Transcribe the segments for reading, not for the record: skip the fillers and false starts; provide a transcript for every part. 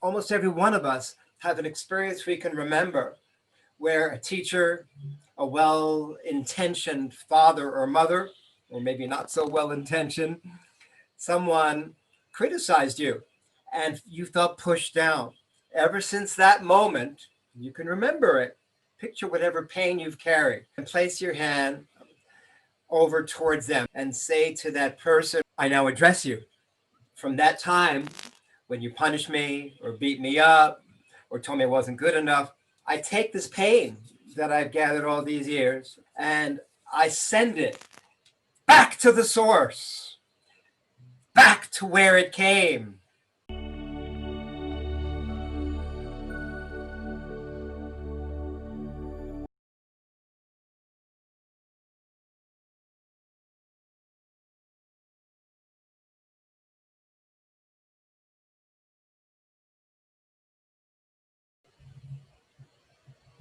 almost every one of us have an experience we can remember where a teacher, a well-intentioned father or mother, or maybe not so well-intentioned, someone criticized you and you felt pushed down. Ever since that moment, you can remember it. Picture whatever pain you've carried and place your hand over towards them and say to that person, I now address you. From that time, when you punished me or beat me up or told me I wasn't good enough, I take this pain that I've gathered all these years and I send it back to the source, back to where it came.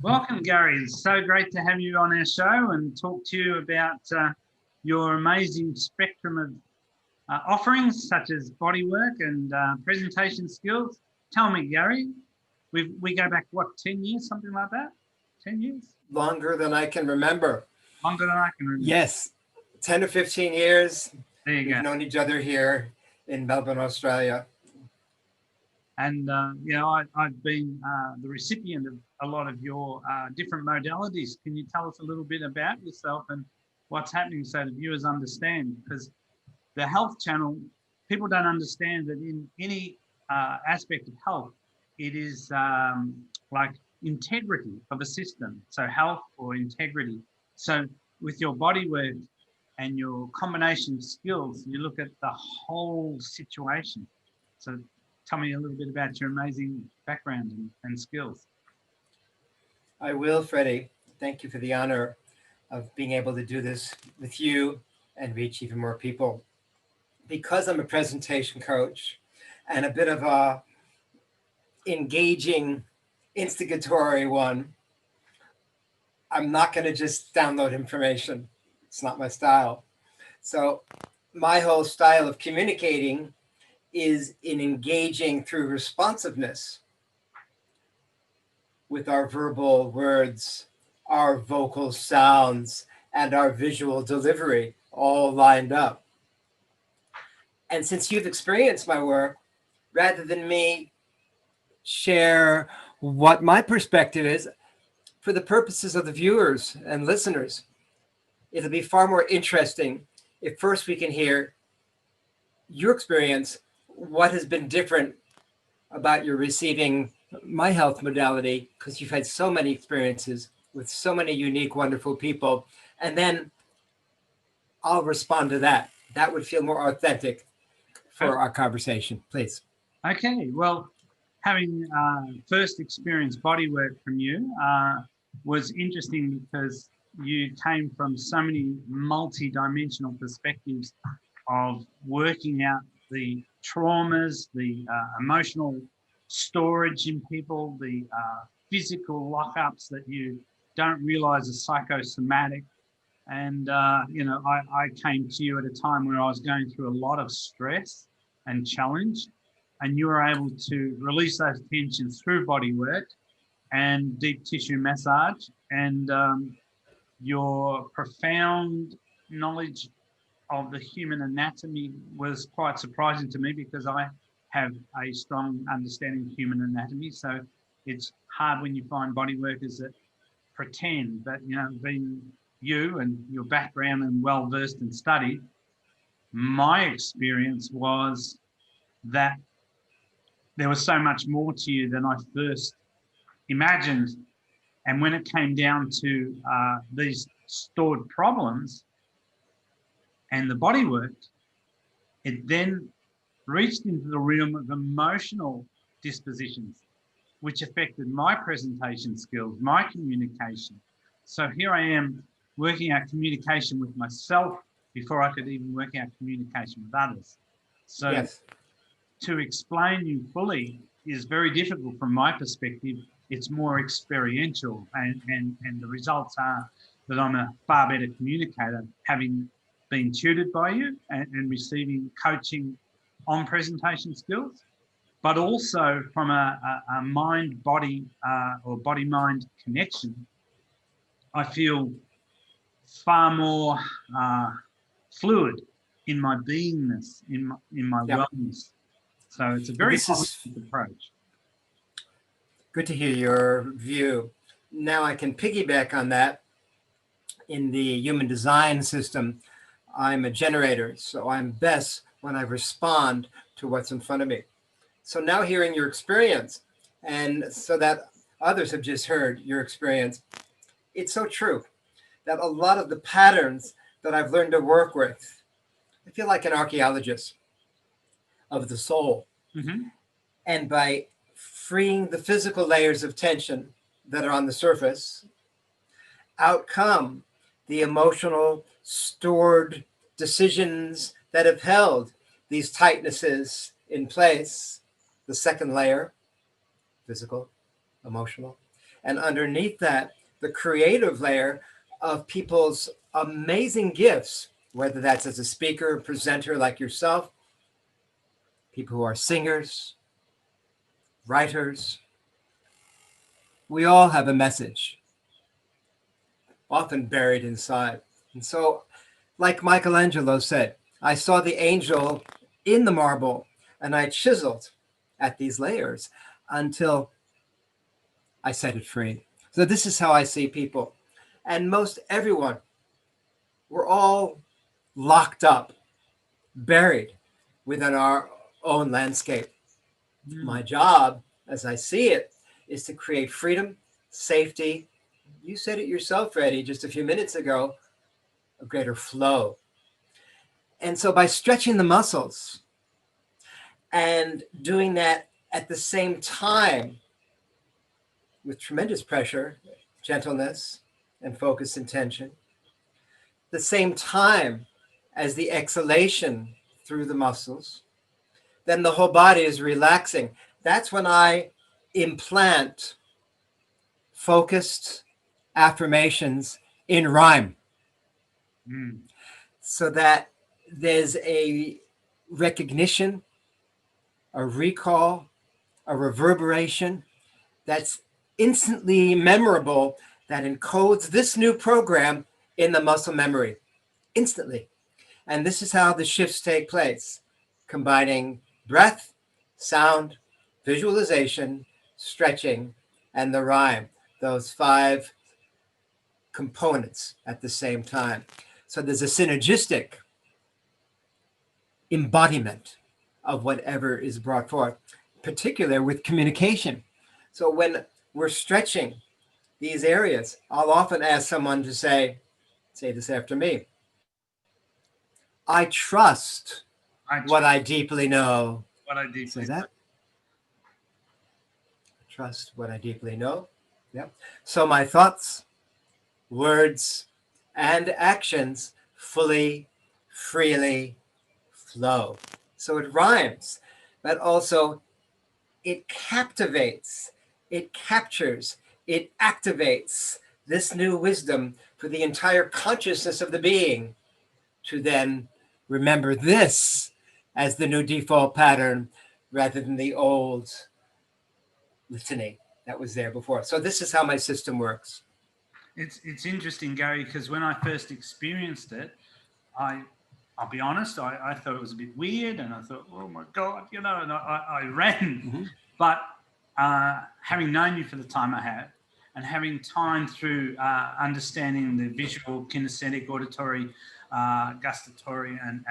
Welcome, Gary. It's so great to have you on our show and talk to you about your amazing spectrum of offerings, such as bodywork and presentation skills. Tell me, Gary, we go back, what, 10 years, something like that? 10 years? Longer than I can remember. Longer than I can remember. Yes, 10 or 15 years. There you go. We've known each other here in Melbourne, Australia. And, I've been the recipient of a lot of your different modalities. Can you tell us a little bit about yourself and what's happening so the viewers understand? Because the health channel, people don't understand that in any aspect of health, it is like integrity of a system. So health or integrity. So with your bodywork and your combination of skills, you look at the whole situation. So tell me a little bit about your amazing background and skills. I will, Freddie. Thank you for the honor of being able to do this with you and reach even more people. Because I'm a presentation coach and a bit of a engaging, instigatory one, I'm not going to just download information. It's not my style. So my whole style of communicating is in engaging through responsiveness with our verbal words, our vocal sounds, and our visual delivery all lined up. And since you've experienced my work, rather than me share what my perspective is, for the purposes of the viewers and listeners, it'll be far more interesting if first we can hear your experience, what has been different about your receiving my health modality, because you've had so many experiences with so many unique, wonderful people. And then I'll respond to that. That would feel more authentic for our conversation, please. Okay, well, having first experienced bodywork from you was interesting because you came from so many multi-dimensional perspectives of working out the traumas, the emotional storage in people, the physical lockups that you don't realize are psychosomatic. And, I came to you at a time where I was going through a lot of stress and challenge, and you were able to release those tensions through body work and deep tissue massage, and your profound knowledge of the human anatomy was quite surprising to me, because I have a strong understanding of human anatomy. So it's hard when you find body workers that pretend, but being you and your background and well-versed and studied, my experience was that there was so much more to you than I first imagined. And when it came down to these stored problems and the body work, it then reached into the realm of emotional dispositions, which affected my presentation skills, my communication. So here I am working out communication with myself before I could even work out communication with others. So yes, to explain you fully is very difficult from my perspective. It's more experiential, and the results are that I'm a far better communicator, having been tutored by you and receiving coaching on presentation skills. but also from a mind-body or body-mind connection, I feel far more fluid in my beingness, in my Yeah. wellness. So it's a And very this is holistic approach. good to hear your view. Now I can piggyback on that. In the human design system, I'm a generator, so I'm best when I respond to what's in front of me. So now hearing your experience, and so that others have just heard your experience, it's so true that a lot of the patterns that I've learned to work with, I feel like an archaeologist of the soul. Mm-hmm. And by freeing the physical layers of tension that are on the surface, out come the emotional, stored decisions that have held these tightnesses in place. The second layer, physical, emotional. And underneath that, the creative layer of people's amazing gifts, whether that's as a speaker, presenter like yourself, people who are singers, writers. We all have a message, often buried inside. And so, like Michelangelo said, I saw the angel in the marble and I chiseled at these layers until I set it free. So, this is how I see people. And most everyone, we're all locked up, buried within our own landscape. My job, as I see it, is to create freedom, safety. You said it yourself, Freddie, just a few minutes ago, a greater flow. And so by stretching the muscles and doing that at the same time with tremendous pressure, gentleness, and focus intention, the same time as the exhalation through the muscles, then the whole body is relaxing. That's when I implant focused affirmations in rhyme. So that there's a recognition, a recall, a reverberation that's instantly memorable that encodes this new program in the muscle memory instantly. And this is how the shifts take place, combining breath, sound, visualization, stretching, and the rhyme, those 5 components at the same time. So there's a synergistic embodiment of whatever is brought forth, particularly with communication. So when we're stretching these areas, I'll often ask someone to say this after me. I trust what I deeply know. What I deeply Say that. Trust what I deeply know. Yep. So my thoughts, words, and actions fully, freely flow. So it rhymes, but also it captivates, it captures, it activates this new wisdom for the entire consciousness of the being to then remember this as the new default pattern rather than the old litany that was there before. So this is how my system works. It's interesting, Gary, because when I first experienced it, I'll be honest, I thought it was a bit weird, and I thought, oh my God, and I ran. Mm-hmm. But having known you for the time I have, and having time through understanding the visual, kinesthetic, auditory, gustatory, and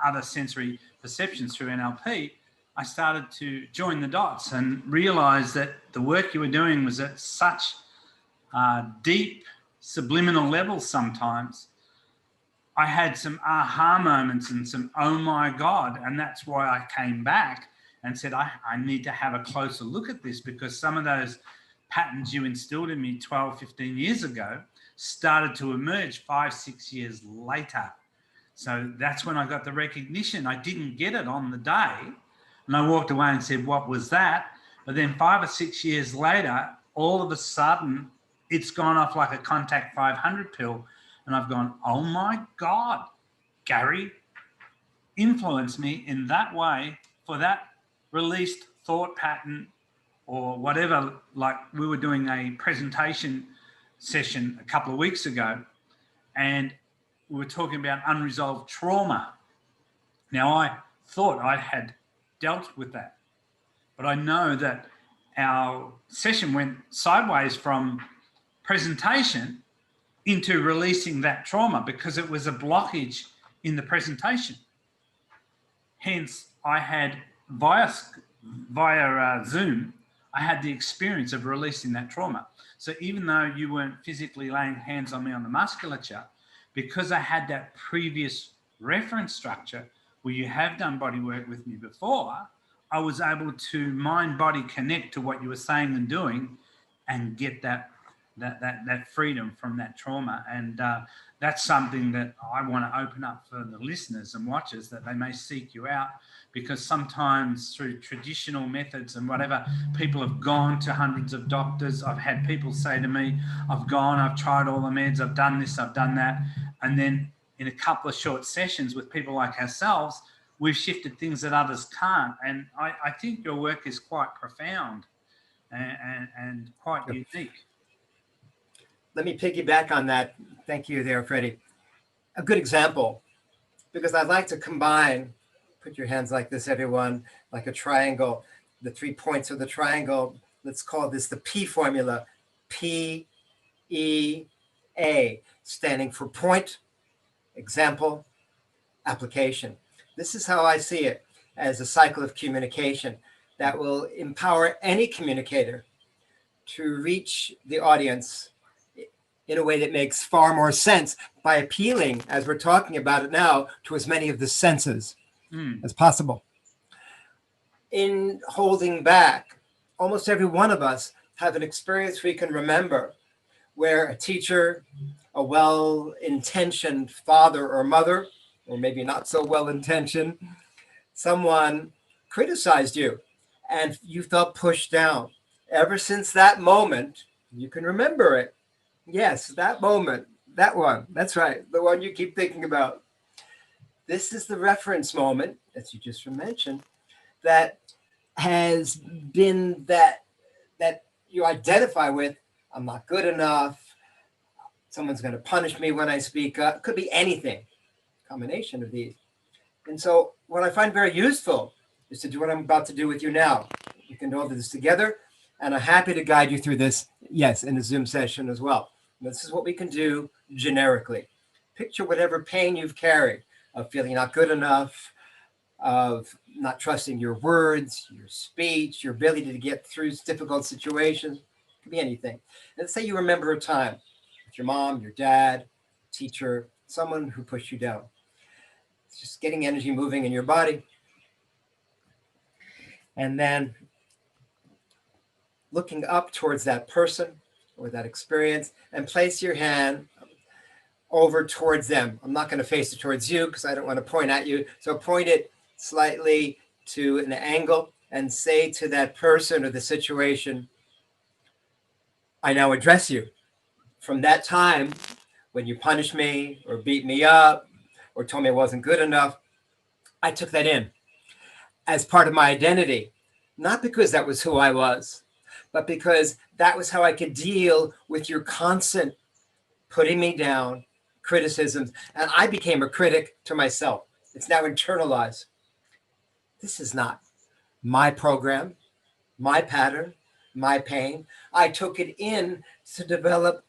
other sensory perceptions through NLP, I started to join the dots and realize that the work you were doing was at such deep subliminal levels sometimes. I had some aha moments and some, oh my God. And that's why I came back and said, I need to have a closer look at this, because some of those patterns you instilled in me 12, 15 years ago started to emerge 5, 6 years later. So that's when I got the recognition. I didn't get it on the day. And I walked away and said, what was that? But then 5 or 6 years later, all of a sudden, it's gone off like a Contact 500 pill. And I've gone, oh my God, Gary influenced me in that way for that released thought pattern or whatever. Like we were doing a presentation session a couple of weeks ago, and we were talking about unresolved trauma. Now, I thought I had dealt with that, but I know that our session went sideways from presentation into releasing that trauma because it was a blockage in the presentation. Hence, I had via Zoom, I had the experience of releasing that trauma. So even though you weren't physically laying hands on me on the musculature, because I had that previous reference structure where you have done body work with me before, I was able to mind-body connect to what you were saying and doing and get that freedom from that trauma. And that's something that I want to open up for the listeners and watchers, that they may seek you out, because sometimes through traditional methods and whatever, people have gone to hundreds of doctors. I've had people say to me, I've tried all the meds, I've done this, I've done that. And then in a couple of short sessions with people like ourselves, we've shifted things that others can't. And I think your work is quite profound and quite unique. Let me piggyback on that. Thank you there, Freddie. A good example, because I'd like to combine, put your hands like this, everyone, like a triangle, the 3 points of the triangle. Let's call this the P formula, P-E-A, standing for point, example, application. This is how I see it, as a cycle of communication that will empower any communicator to reach the audience in a way that makes far more sense by appealing, as we're talking about it now, to as many of the senses as possible. In holding back, almost every one of us have an experience we can remember where a teacher, a well-intentioned father or mother, or maybe not so well-intentioned, someone criticized you and you felt pushed down. Ever since that moment, you can remember it. Yes, that moment, that one, that's right, the one you keep thinking about. This is the reference moment, as you just mentioned, that has been that you identify with. I'm not good enough. Someone's going to punish me when I speak up. Could be anything, combination of these. And so what I find very useful is to do what I'm about to do with you now. We can do this together, and I'm happy to guide you through this, yes, in a Zoom session as well. This is what we can do generically. Picture whatever pain you've carried of feeling not good enough, of not trusting your words, your speech, your ability to get through difficult situations. It could be anything. Let's say you remember a time with your mom, your dad, teacher, someone who pushed you down. It's just getting energy moving in your body. And then looking up towards that person or that experience, and place your hand over towards them. I'm not going to face it towards you because I don't want to point at you. So point it slightly to an angle and say to that person or the situation, I now address you. From that time when you punished me or beat me up or told me I wasn't good enough, I took that in as part of my identity, not because that was who I was, but because that was how I could deal with your constant putting me down, criticisms, and I became a critic to myself. It's now internalized. This is not my program, my pattern, my pain. I took it in to develop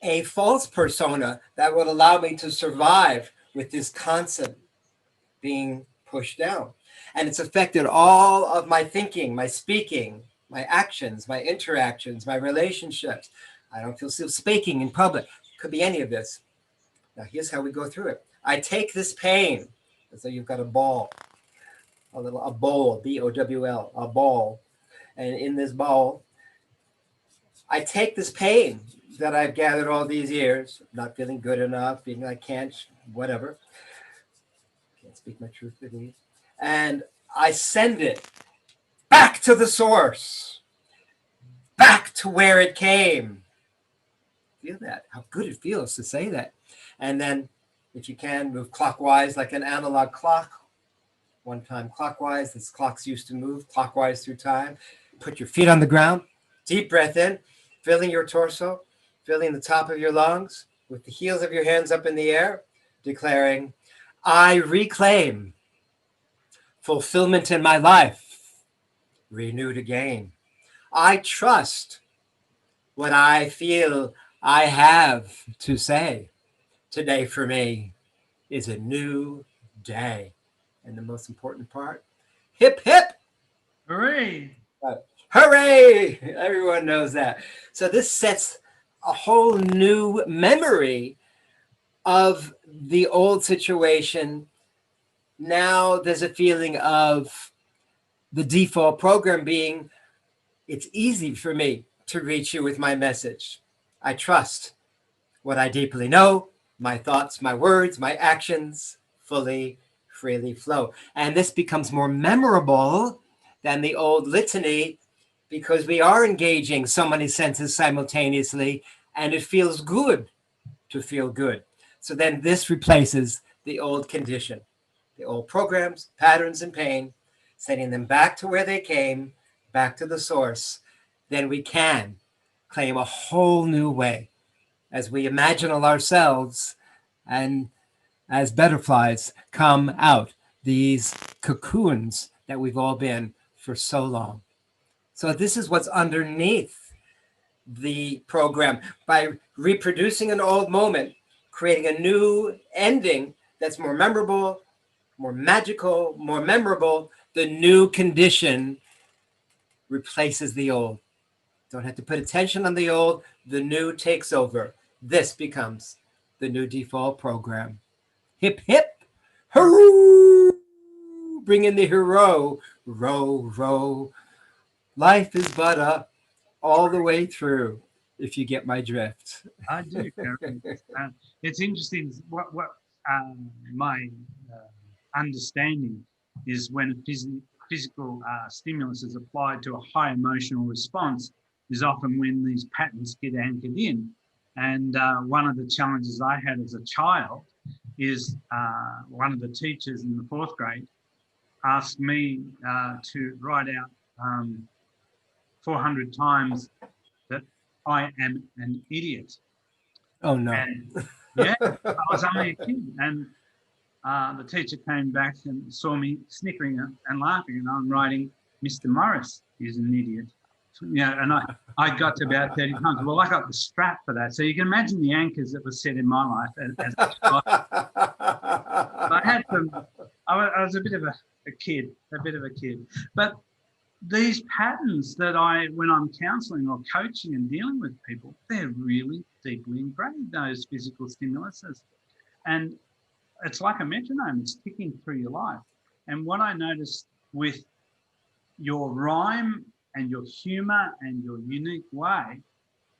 a false persona that would allow me to survive with this constant being pushed down. And it's affected all of my thinking, my speaking, my actions, my interactions, my relationships. I don't feel safe speaking in public. Could be any of this. Now, here's how we go through it. I take this pain, as though you've got a ball, a bowl, B-O-W-L, a ball. And in this ball, I take this pain that I've gathered all these years, not feeling good enough, feeling I can't, whatever. Can't speak my truth with ease. And I send it back to the source, back to where it came. Feel that, how good it feels to say that. And then, if you can, move clockwise like an analog clock. one time clockwise. This clock's used to move clockwise through time. Put your feet on the ground. Deep breath in, filling your torso, filling the top of your lungs, with the heels of your hands up in the air, declaring, I reclaim fulfillment in my life, renewed again. I trust what I feel I have to say. Today for me is a new day. And the most important part, hip, hip. Hooray! Hooray! Everyone knows that. So this sets a whole new memory of the old situation. Now there's a feeling of the default program being, it's easy for me to reach you with my message. I trust what I deeply know, my thoughts, my words, my actions fully, freely flow. And this becomes more memorable than the old litany because we are engaging so many senses simultaneously, and it feels good to feel good. So then this replaces the old condition, the old programs, patterns, and pain, sending them back to where they came, back to the source. Then we can claim a whole new way as we imagine ourselves and as butterflies come out, these cocoons that we've all been for so long. So this is what's underneath the program. By reproducing an old moment, creating a new ending that's more memorable, more magical, more memorable, the new condition replaces the old. Don't have to put attention on the old. The new takes over. This becomes the new default program. Hip, hip, hurroo! Bring in the hero. Row, row. Life is but up all the way through, if you get my drift. I do. Gary. It's interesting. What my understanding is when a physical stimulus is applied to a high emotional response is often when these patterns get anchored in. And one of the challenges I had as a child is one of the teachers in the 4th grade asked me to write out 400 times that I am an idiot. Oh, no. And yeah, I was only a kid. And the teacher came back and saw me snickering and laughing, and I'm writing, Mr. Morris is an idiot. And I got to about 30 times. Well, I got the strap for that. So you can imagine the anchors that were set in my life as a child. I had some, I was a bit of a kid. But these patterns that when I'm counseling or coaching and dealing with people, they're really deeply ingrained, those physical stimuluses. And it's like a metronome, it's ticking through your life. And what I noticed with your rhyme and your humor and your unique way,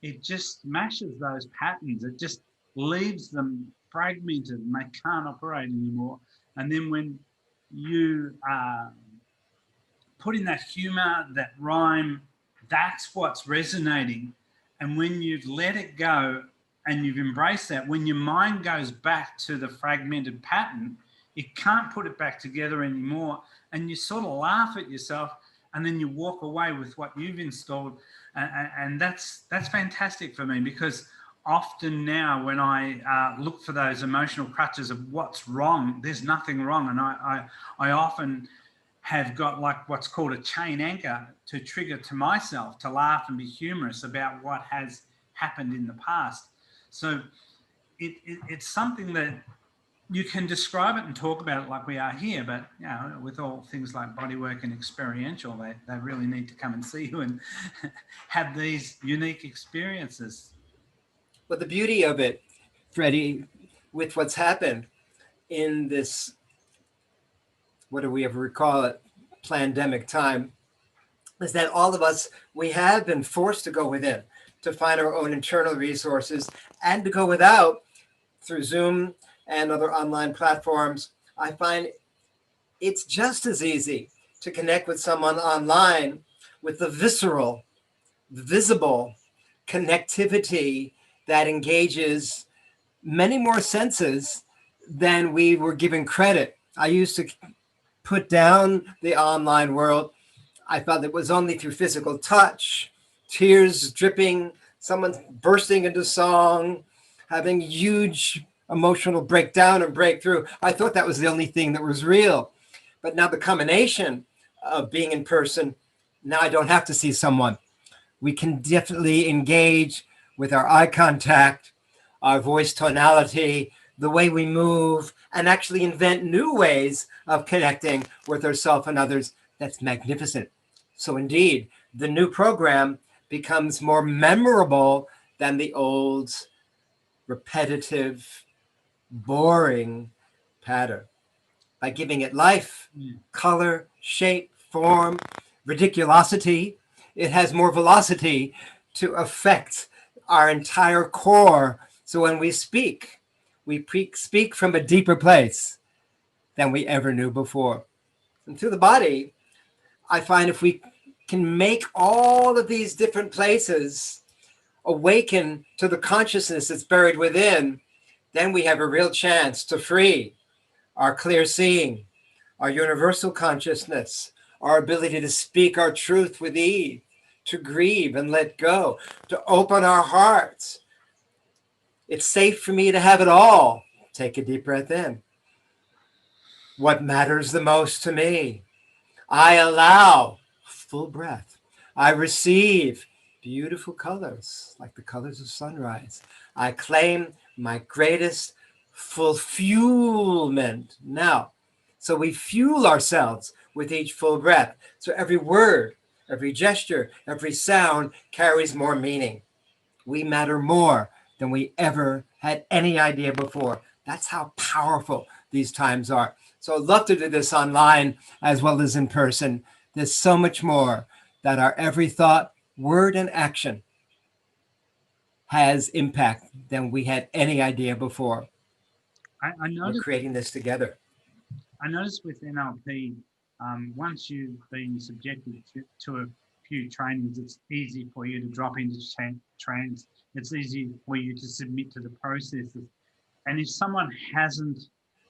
it just smashes those patterns. It just leaves them fragmented and they can't operate anymore. And then when you put in that humor, that rhyme, that's what's resonating. And when you've let it go and you've embraced that, when your mind goes back to the fragmented pattern, it can't put it back together anymore. And you sort of laugh at yourself, and then you walk away with what you've installed. And that's fantastic for me, because often now when I look for those emotional crutches of what's wrong, there's nothing wrong. And I often have got like what's called a chain anchor to trigger to myself to laugh and be humorous about what has happened in the past. So it's something that you can describe it and talk about it like we are here, but you know, with all things like bodywork and experiential, they really need to come and see you and have these unique experiences. But the beauty of it, Freddie, with what's happened in this, what do we ever call it, pandemic time, is that all of us, we have been forced to go within, to find our own internal resources, and to go without through Zoom and other online platforms. I find it's just as easy to connect with someone online with the visceral, visible connectivity that engages many more senses than we were given credit. I used to put down the online world. I felt it was only through physical touch, tears dripping, someone bursting into song, having huge emotional breakdown and breakthrough. I thought that was the only thing that was real. But now the combination of being in person, now I don't have to see someone. We can definitely engage with our eye contact, our voice tonality, the way we move, and actually invent new ways of connecting with ourselves and others. That's magnificent. So indeed, the new program becomes more memorable than the old, repetitive, boring pattern. By giving it life, color, shape, form, ridiculosity, it has more velocity to affect our entire core. So when we speak, speak from a deeper place than we ever knew before. And through the body, I find if we can make all of these different places awaken to the consciousness that's buried within, then we have a real chance to free our clear seeing, our universal consciousness, our ability to speak our truth with ease, to grieve and let go, to open our hearts. It's safe for me to have it all. Take a deep breath in. What matters the most to me? I allow full breath. I receive beautiful colors, like the colors of sunrise. I claim my greatest fulfillment now. So we fuel ourselves with each full breath. So every word, every gesture, every sound carries more meaning. We matter more than we ever had any idea before. That's how powerful these times are. So I'd love to do this online as well as in person. There's so much more that our every thought, word, and action has impact than we had any idea before. I We're noticed, creating this together. I noticed with NLP, once you've been subjected to a few trainings, it's easy for you to drop into trance. It's easy for you to submit to the processes. And if someone hasn't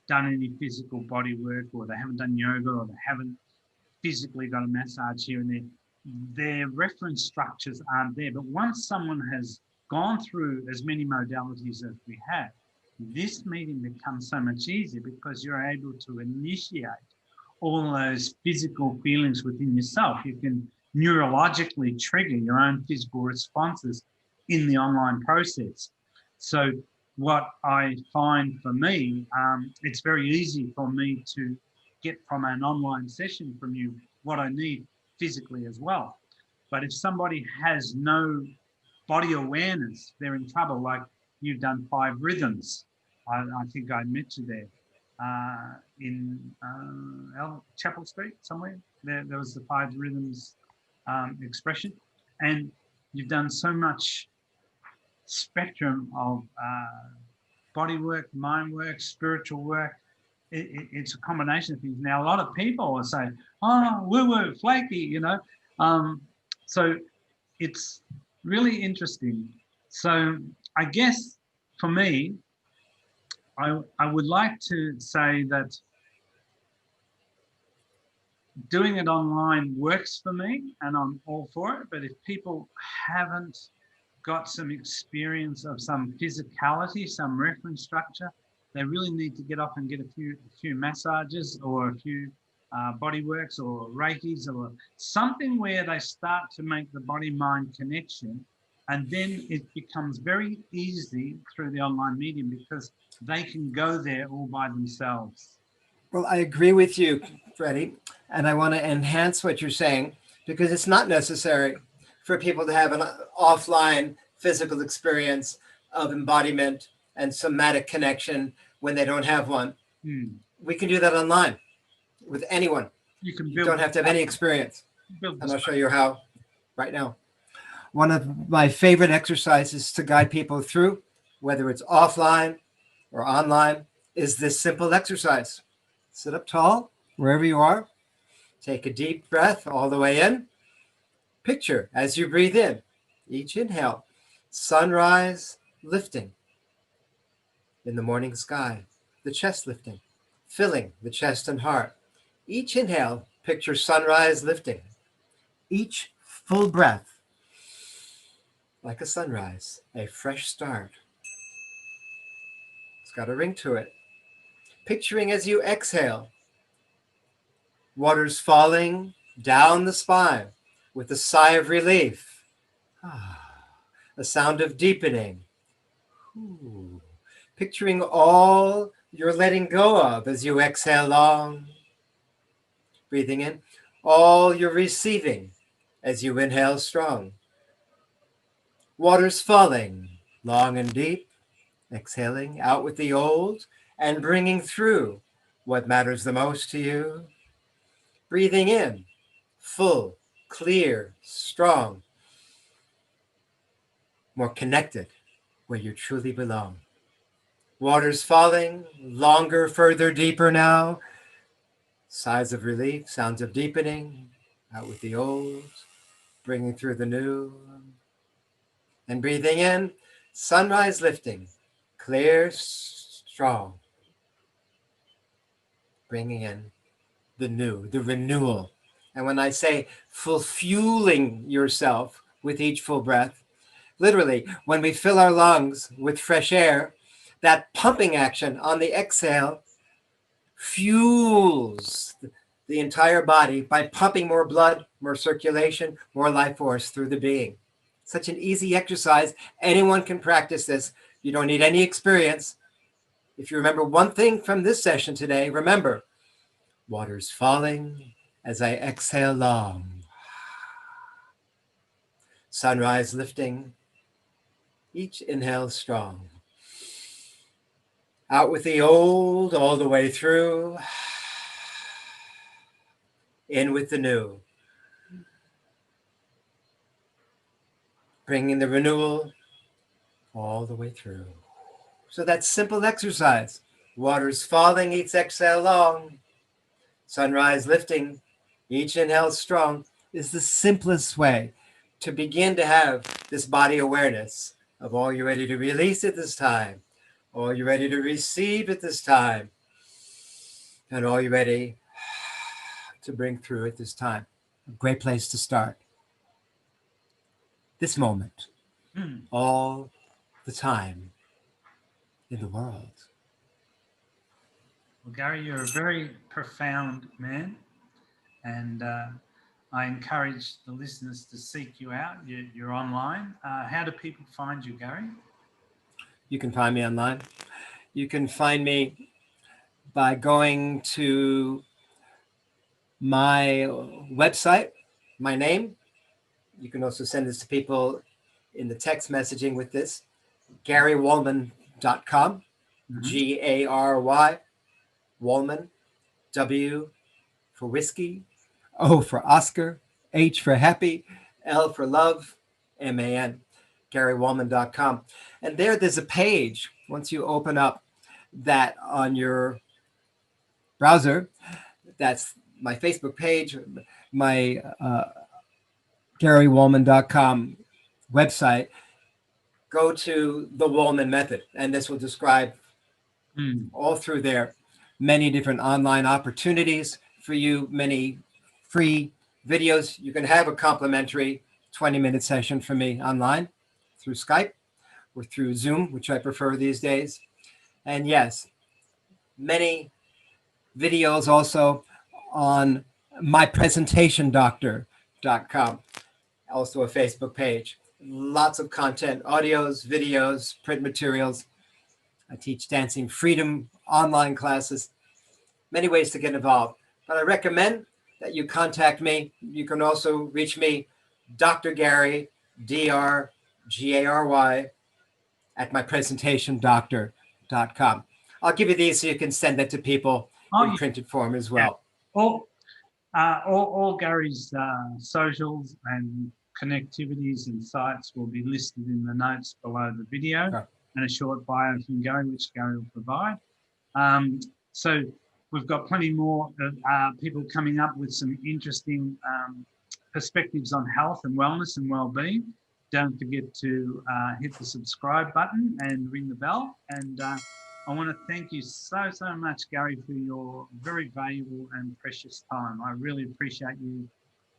done any physical body work, or they haven't done yoga, or they haven't physically got a massage here and there, their reference structures aren't there. But once someone has gone through as many modalities as we have, this meeting becomes so much easier because you're able to initiate all those physical feelings within yourself. You can neurologically trigger your own physical responses in the online process. So what I find for me, it's very easy for me to get from an online session from you what I need physically as well. But if somebody has no body awareness, they're in trouble. Like you've done 5 rhythms. I think I met you there in Chapel Street somewhere. There was the 5 rhythms expression. And you've done so much spectrum of body work, mind work, spiritual work. It's a combination of things. Now, a lot of people are saying, oh, woo-woo, flaky, you know. So it's really interesting. So I guess for me, I would like to say that doing it online works for me and I'm all for it. But if people haven't got some experience of some physicality, some reference structure, they really need to get off and get a few massages or a few body works or Reikis or something where they start to make the body-mind connection. And then it becomes very easy through the online medium because they can go there all by themselves. Well, I agree with you, Freddie, and I want to enhance what you're saying because it's not necessary for people to have an offline physical experience of embodiment and somatic connection when they don't have one. We can do that online with anyone. You don't have to have any experience. And I'll show you how right now. One of my favorite exercises to guide people through, whether it's offline or online, is this simple exercise. Sit up tall, wherever you are. Take a deep breath all the way in. Picture as you breathe in, each inhale, sunrise lifting in the morning sky, the chest lifting, filling the chest and heart. Each inhale, picture sunrise lifting. Each full breath, like a sunrise, a fresh start. It's got a ring to it. Picturing as you exhale, water's falling down the spine with a sigh of relief. A sound of deepening. Ooh. Picturing all you're letting go of as you exhale long. Breathing in. All you're receiving as you inhale strong. Water's falling long and deep. Exhaling out with the old and bringing through what matters the most to you. Breathing in. Full, clear, strong. More connected where you truly belong. Water's falling, longer, further, deeper now. Sighs of relief, sounds of deepening, out with the old, bringing through the new. And breathing in, sunrise lifting, clear, strong. Bringing in the new, the renewal. And when I say fueling yourself with each full breath, literally, when we fill our lungs with fresh air, that pumping action on the exhale fuels the entire body by pumping more blood, more circulation, more life force through the being. Such an easy exercise. Anyone can practice this. You don't need any experience. If you remember one thing from this session today, remember, water's falling as I exhale long. Sunrise lifting. Each inhale strong. Out with the old all the way through. In with the new. Bringing the renewal all the way through. So that simple exercise. Water's falling, each exhale long. Sunrise lifting, each inhale strong, is the simplest way to begin to have this body awareness of all you're ready to release at this time, all you're ready to receive at this time, and all you're ready to bring through at this time. A great place to start. This moment, all the time in the world. Well, Gary, you're a very profound man, and I encourage the listeners to seek you out. You're online. How do people find you, Gary? You can find me online. You can find me by going to my website, my name. You can also send this to people in the text messaging with this, GaryWohlman.com, Gary, Wohlman, W for whiskey, O for Oscar, H for happy, L for love, MAN, GaryWohlman.com. And there's a page, once you open up that on your browser, that's my Facebook page, my GaryWohlman.com website. Go to the Wohlman method, and this will describe all through there many different online opportunities for you, many free videos. You can have a complimentary 20-minute session from me online through Skype or through Zoom, which I prefer these days. And yes, many videos also on mypresentationdoctor.com, also a Facebook page. Lots of content, audios, videos, print materials. I teach dancing freedom online classes, many ways to get involved. But I recommend that you contact me. You can also reach me, Dr. Gary, DRGARY, at mypresentationdoctor.com. I'll give you these so you can send that to people in printed form as well. All Gary's socials and connectivities and sites will be listed in the notes below the video. Sure. And a short bio from Gary, which Gary will provide. So we've got plenty more people coming up with some interesting perspectives on health and wellness and well-being. Don't forget to hit the subscribe button and ring the bell. And I want to thank you so, so much, Gary, for your very valuable and precious time. I really appreciate you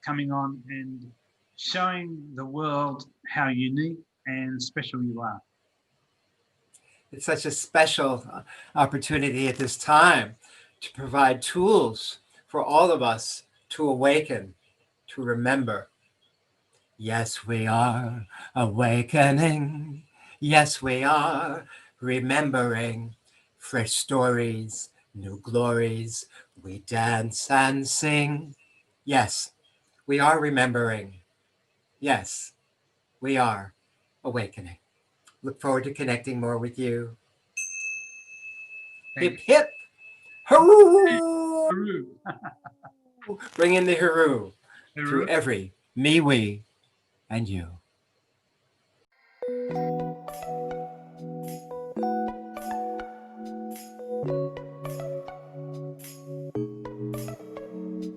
coming on and showing the world how unique and special you are. It's such a special opportunity at this time to provide tools for all of us to awaken, to remember. Yes, we are awakening. Yes, we are remembering fresh stories, new glories. We dance and sing. Yes, we are remembering. Yes, we are awakening. Look forward to connecting more with you. Hip, Thanks. hip, hurroo! Peru. Bring in the hurroo through Peru. every me, we, and you.